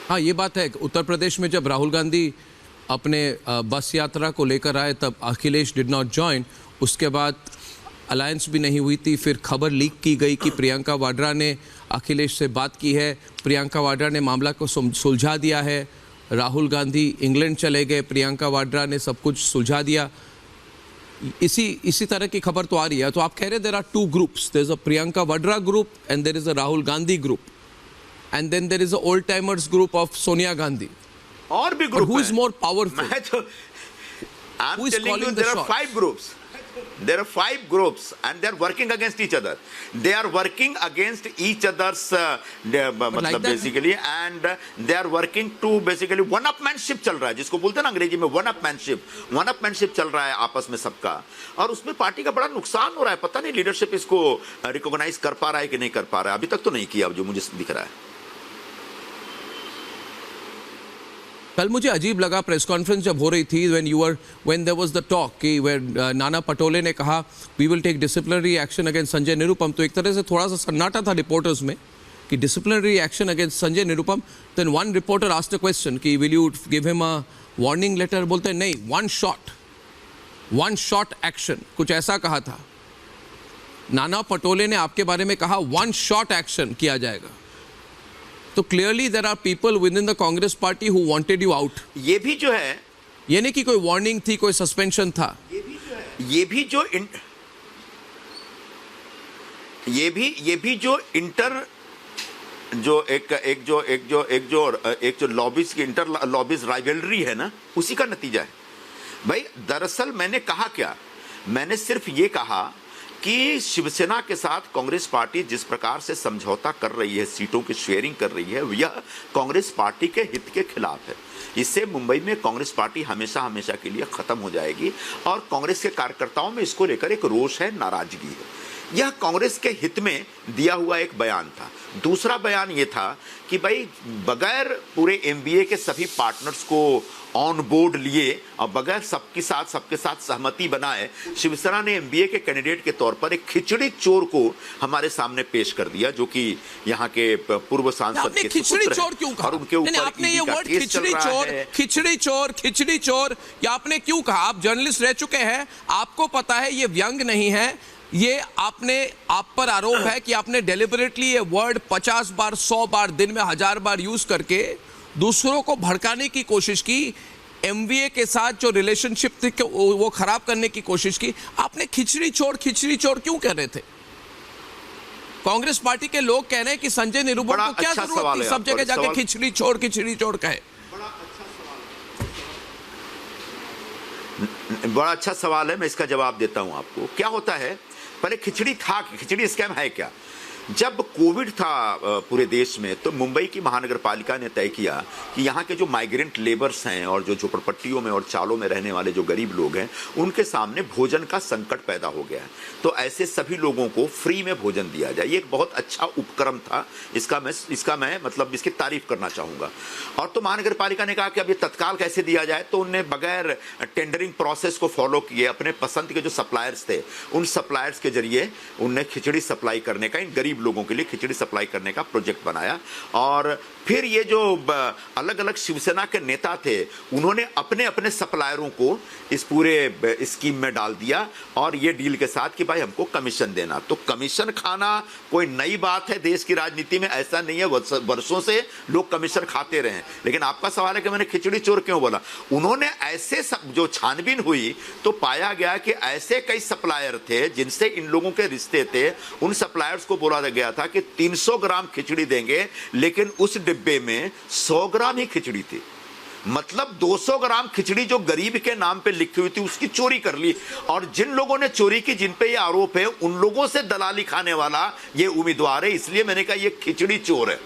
हाँ, ये बात है। उत्तर प्रदेश में जब राहुल गांधी अपने बस यात्रा को लेकर आए तब अखिलेश डिड नॉट जॉइन। उसके बाद अलायंस भी नहीं हुई थी। फिर खबर लीक की गई कि प्रियंका वाड्रा ने अखिलेश से बात की है। प्रियंका वाड्रा ने मामला को सुलझा दिया है। राहुल गांधी इंग्लैंड चले गए, प्रियंका वाड्रा ने सब कुछ सुलझा दिया। इसी तरह की खबर तो आ रही है। तो आप कह रहे there are two groups, there is a Priyanka Vadra group and there is a Rahul Gandhi group, and then there is a old timers group of Sonia Gandhi. और भी group who is more powerful? मैं तो Who is calling the there are shots? 5 groups. There are 5 groups and they are working against each other. They are working against each other's मतलब basically and they are working to basically one upmanship चल रहा है, जिसको बोलते हैं ना अंग्रेजी में one upmanship चल रहा है आपस में सबका। और उसमें पार्टी का बड़ा नुकसान हो रहा है। पता नहीं लीडरशिप इसको रिकॉग्नाइज कर पा रहा है कि नहीं कर पा रहा है। अभी तक तो नहीं किया जो मुझे दिख रहा है। कल मुझे अजीब लगा प्रेस कॉन्फ्रेंस जब हो रही थी when there was the talk कि नाना पटोले ने कहा we will take disciplinary action against Sanjay Nirupam. तो एक तरह से थोड़ा सा सन्नाटा था रिपोर्टर्स में कि disciplinary action against Sanjay Nirupam. then one reporter asked a question कि will you give him a warning letter? बोलते हैं नहीं, one shot action, कुछ ऐसा कहा था। नाना पटोले ने आपके बारे में कहा one shot action किया जाएगा। तो clearly there are people within the Congress party who wanted you out. ये भी जो है, ये नहीं कि कोई वार्निंग थी, कोई सस्पेंशन था। ये भी जो इंटर जो एक लॉबीज की इंटर लॉबीज राइवलरी है ना, उसी का नतीजा है भाई। दरअसल मैंने कहा क्या, मैंने सिर्फ ये कहा कि शिवसेना के साथ कांग्रेस पार्टी जिस प्रकार से समझौता कर रही है, सीटों की शेयरिंग कर रही है, यह कांग्रेस पार्टी के हित के खिलाफ है। इससे मुंबई में कांग्रेस पार्टी हमेशा के लिए खत्म हो जाएगी और कांग्रेस के कार्यकर्ताओं में इसको लेकर एक रोष है, नाराजगी है। यह कांग्रेस के हित में दिया हुआ एक बयान था। दूसरा बयान यह था कि भाई बगैर पूरे एमबीए के सभी पार्टनर्स को ऑन बोर्ड लिए और बगैर सबके साथ सहमति बनाए, शिवसेना ने एमबीए के कैंडिडेट के तौर पर एक खिचड़ी चोर को हमारे सामने पेश कर दिया, जो कि यहाँ के पूर्व सांसद के खिचड़ी चोर क्यों कहा? और उनके ऊपर आपने ये वर्ड खिचड़ी चोर या आपने क्यों कहा? आप जर्नलिस्ट रह चुके हैं, आपको पता है ये व्यंग नहीं है। ये आप पर आरोप है कि आपने डेलिबरेटली ये वर्ड 50 बार 100 बार दिन में 1000 बार यूज करके दूसरों को भड़काने की कोशिश की, एमवीए के साथ जो रिलेशनशिप थी वो खराब करने की कोशिश की। आपने खिचड़ी चोर क्यों कह रहे थे? कांग्रेस पार्टी के लोग कह रहे हैं कि संजय निरुपम को क्या जरूरत थी सब जगह जाके खिचड़ी चोर कहे। बड़ा अच्छा सवाल है, मैं इसका जवाब देता हूं आपको। क्या होता है, पहले खिचड़ी स्कैम है क्या? जब कोविड था पूरे देश में, तो मुंबई की महानगर पालिका ने तय किया कि यहाँ के जो माइग्रेंट लेबर्स हैं और जो झोपड़पट्टियों में और चालों में रहने वाले जो गरीब लोग हैं, उनके सामने भोजन का संकट पैदा हो गया है। तो ऐसे सभी लोगों को फ्री में भोजन दिया जाए। ये एक बहुत अच्छा उपक्रम था। इसका मैं मतलब इसकी तारीफ करना चाहूँगा। और तो महानगर पालिका ने कहा कि अब ये तत्काल कैसे दिया जाए, तो उनने बगैर टेंडरिंग प्रोसेस को फॉलो किए अपने पसंद के जो सप्लायर्स थे, उन सप्लायर्स के जरिए उनने खिचड़ी सप्लाई करने का, इन गरीब लोगों के लिए खिचड़ी सप्लाई करने का प्रोजेक्ट बनाया। और फिर ये जो अलग अलग शिवसेना के नेता थे, उन्होंने अपने अपने सप्लायरों को इस पूरे स्कीम में डाल दिया और ये डील के साथ कि भाई हमको कमीशन देना। तो कमीशन खाना कोई नई बात है देश की राजनीति में, ऐसा नहीं है, वर्षों से लोग कमीशन खाते रहे। लेकिन आपका सवाल है कि मैंने खिचड़ी चोर क्यों बोला। उन्होंने ऐसे जो छानबीन हुई तो पाया गया कि ऐसे कई सप्लायर थे जिनसे इन लोगों के रिश्ते थे। उन सप्लायर्स को बोला गया था कि 300 ग्राम खिचड़ी देंगे, लेकिन उस डिब्बे में 100 ग्राम ही खिचड़ी थी। मतलब 200 ग्राम खिचड़ी जो गरीब के नाम पे लिखी हुई थी उसकी चोरी कर ली। और जिन लोगों ने चोरी की, जिन पे ये आरोप है, उन लोगों से दलाली खाने वाला ये उम्मीदवार है। इसलिए मैंने कहा ये खिचड़ी चोर है।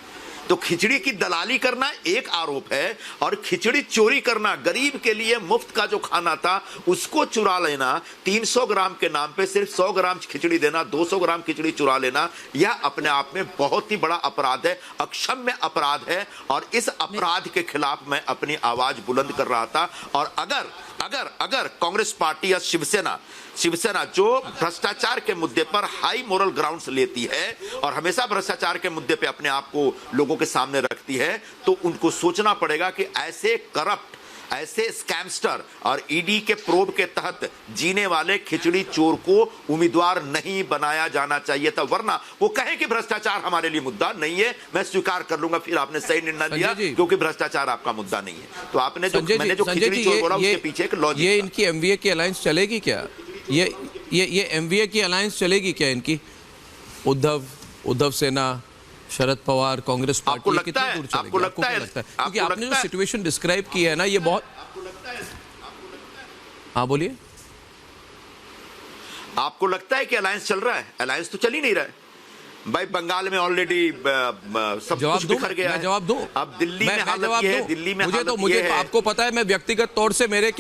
तो खिचड़ी की दलाली करना एक आरोप है और खिचड़ी चोरी करना, गरीब के लिए मुफ्त का जो खाना था उसको चुरा लेना, 300 ग्राम के नाम पे सिर्फ 100 ग्राम खिचड़ी देना, 200 ग्राम खिचड़ी चुरा लेना, यह अपने आप में बहुत ही बड़ा अपराध है, अक्षम्य अपराध है। और इस अपराध के खिलाफ मैं अपनी आवाज बुलंद कर रहा था। और अगर कांग्रेस पार्टी या शिवसेना जो भ्रष्टाचार के मुद्दे पर हाई मोरल ग्राउंड्स लेती है और हमेशा भ्रष्टाचार के मुद्दे पे अपने आप को लोगों के सामने रखती लगती है तो उनको सोचना पड़ेगा कि ऐसे करप्ट, ऐसे स्कैमस्टर और ईडी के प्रोब के तहत जीने वाले खिचड़ी चोर को उम्मीदवार नहीं बनाया जाना चाहिए था, वरना वो कहे कि भ्रष्टाचार हमारे लिए मुद्दा नहीं है, मैं स्वीकार कर लूंगा, फिर आपने सही निर्णय लिया क्योंकि भ्रष्टाचार आपका मुद्दा नहीं है। तो आपने जो मैंने जो खिचड़ी चोर बोला उसके पीछे एक लॉजिक, ये इनकी एमवीए की अलायंस चलेगी क्या? ये एमवीए की अलायंस चलेगी क्या इनकी? उद्धव सेना, शरद पवार, कांग्रेस पार्टी, आपको लगता है? आपको लगता है? क्योंकि आपने जो सिचुएशन डिस्क्राइब की है ना, ये बहुत, हाँ बोलिए, आपको लगता है कि अलायंस चल रहा है? अलायंस तो चल ही नहीं रहा है भाई। बंगाल में ऑलरेडी सब कुछ बिखर गया है। जवाब दूं? अब दिल्ली में हालत ये है, दिल्ली में मुझे हालत मुझे ये तो है। आपको पता है मैं व्यक्तिगत तौर से मेरे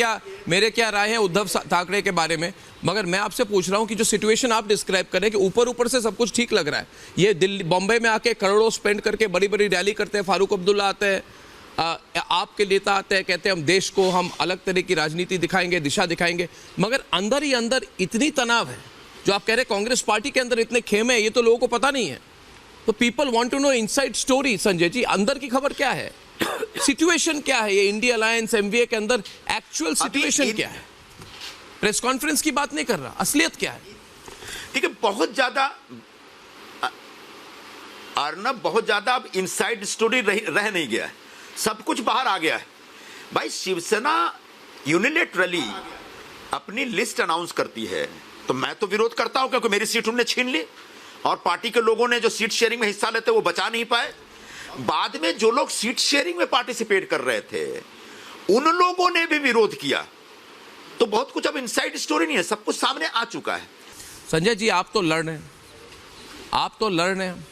क्या राय है उद्धव ठाकरे के बारे में, मगर मैं आपसे पूछ रहा हूं कि जो सिचुएशन आप डिस्क्राइब कर रहे हैं कि ऊपर से सब कुछ ठीक लग रहा है, ये दिल्ली बॉम्बे में आके करोड़ों स्पेंड करके बड़ी बड़ी रैली करते हैं, फारूक अब्दुल्ला आते हैं, आपके नेता आते हैं, कहते हैं हम देश को हम अलग तरह की राजनीति दिखाएंगे, दिशा दिखाएंगे, मगर अंदर ही अंदर इतनी तनाव है। जो आप कह रहे हैं कांग्रेस पार्टी के अंदर इतने खेमे हैं, ये तो लोगों को पता नहीं है। तो people want to know inside story. Sanjay ji, अंदर की खबर क्या है, सिचुएशन क्या है, ये इंडिया अलायंस एमवीए के अंदर एक्चुअल सिचुएशन क्या है? प्रेस कॉन्फ्रेंस की बात नहीं कर रहा, असलियत क्या है? ठीक है, बहुत ज्यादा अर्नब, बहुत ज्यादा अब इनसाइड स्टोरी रह नहीं गया है, सब कुछ बाहर आ गया है भाई। शिवसेना यूनिलेटरली अपनी लिस्ट अनाउंस करती है तो मैं तो विरोध करता हूं, क्योंकि मेरी सीट उन्होंने छीन ली और पार्टी के लोगों ने जो सीट शेयरिंग में हिस्सा लेते वो बचा नहीं पाए। बाद में जो लोग सीट शेयरिंग में पार्टिसिपेट कर रहे थे उन लोगों ने भी विरोध किया। तो बहुत कुछ अब इनसाइड स्टोरी नहीं है, सब कुछ सामने आ चुका है। संजय जी, आप तो लड़ रहे हैं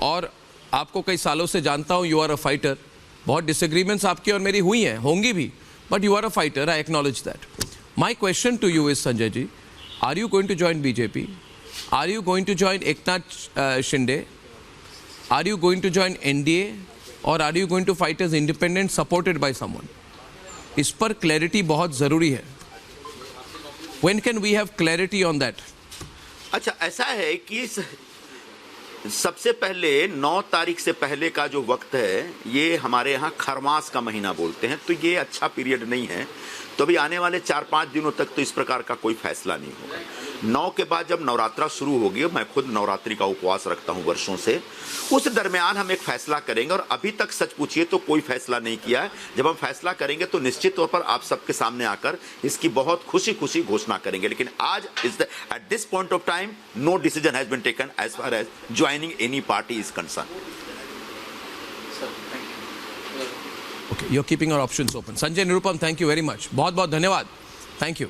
और आपको कई सालों से जानता हूं, यू आर अ फाइटर। बहुत डिसएग्रीमेंट्स आपकी और मेरी हुई हैं, होंगी भी, but you are a fighter, I acknowledge that. My question to you is, Sanjay ji, are you going to join BJP? Are you going to join Eknath Shinde? Are you going to join NDA? Or are you going to fight as independent supported by someone? इस पर clarity बहुत ज़रूरी है। When can we have clarity on that? अच्छा, ऐसा है कि सबसे पहले 9 तारीख से पहले का जो वक्त है, ये हमारे यहाँ खरमास का महीना बोलते हैं, तो ये अच्छा पीरियड नहीं है। तो अभी आने वाले 4-5 दिनों तक तो इस प्रकार का कोई फैसला नहीं होगा। 9 के बाद जब नवरात्रा शुरू होगी, मैं खुद नवरात्रि का उपवास रखता हूं वर्षों से, उस दरमियान हम एक फैसला करेंगे। और अभी तक सच पूछिए तो कोई फैसला नहीं किया है। जब हम फैसला करेंगे तो निश्चित तौर पर आप सबके सामने आकर इसकी बहुत खुशी खुशी घोषणा करेंगे। लेकिन आज at this point of time no decision has been taken as far as joining any party is concern. Okay, you're keeping our options open. Sanjay Nirupam, thank you very much. बहुत बहुत धन्यवाद. Thank you.